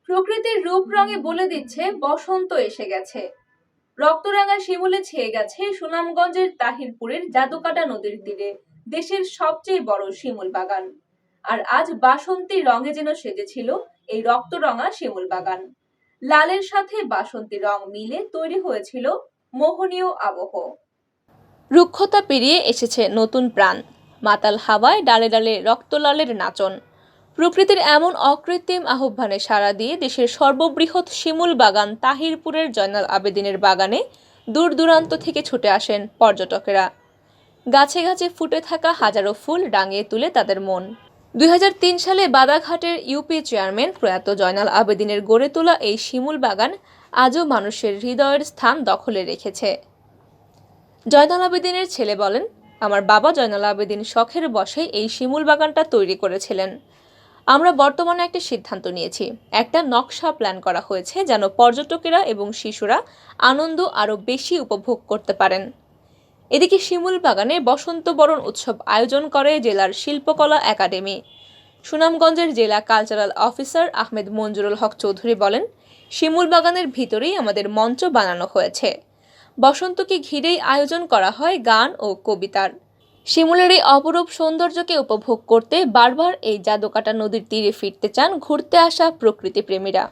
প্রকৃতির রূপ রঙে বলে দিচ্ছে বসন্ত এসে গেছে। রক্তরাঙা শিমুলে ছেয়ে গেছে সুনামগঞ্জের তাহিরপুরের জাদুকাটা নদীর তীরে দেশের সবচেয়ে বড় শিমুল বাগান। আর আজ বাসন্তী রঙে যেন সেজেছিল এই রক্তরঙা শিমুল বাগান। লালের সাথে বাসন্তী রং মিলে তৈরি হয়েছিল মোহনীয় আবহ। রুক্ষতা পেরিয়ে এসেছে নতুন প্রাণ, মাতাল হাওয়ায় ডালে ডালে রক্তলালের নাচন। প্রকৃতির এমন অকৃত্রিম আহ্বানে সাড়া দিয়ে দেশের সর্ববৃহৎ শিমুল বাগান তাহিরপুরের জয়নাল আবেদিনের বাগানে দূর দূরান্ত থেকে ছুটে আসেন পর্যটকেরা। গাছে গাছে ফুটে থাকা হাজারো ফুল রাঙিয়ে তুলে তাদের মন। 2003 সালে বাদাঘাটের ইউপি চেয়ারম্যান প্রয়াত জয়নাল আবেদিনের গড়ে তোলা এই শিমুল বাগান আজও মানুষের হৃদয়ের স্থান দখলে রেখেছে। জয়নাল আবেদিনের ছেলে বলেন, আমার বাবা জয়নাল আবেদিন শখের বশে এই শিমুল বাগানটা তৈরি করেছিলেন। আমরা বর্তমানে একটা সিদ্ধান্ত নিয়েছি, একটা নকশা প্ল্যান করা হয়েছে যেন পর্যটকেরা এবং শিশুরা আনন্দ আরও বেশি উপভোগ করতে পারেন। এদিকে শিমুল বাগানে বসন্ত বরণ উৎসব আয়োজন করে জেলার শিল্পকলা একাডেমি। সুনামগঞ্জের জেলা কালচারাল অফিসার আহমেদ মঞ্জুরুল হক চৌধুরী বলেন, শিমুল বাগানের ভিতরেই আমাদের মঞ্চ বানানো হয়েছে। বসন্তকে ঘিরেই আয়োজন করা হয় গান ও কবিতার। শিমুলের এই অপরূপ সৌন্দর্যকে উপভোগ করতে বারবার এই জাদুকাটা নদীর তীরে ফিরতে চান ঘুরতে আসা প্রকৃতিপ্রেমীরা।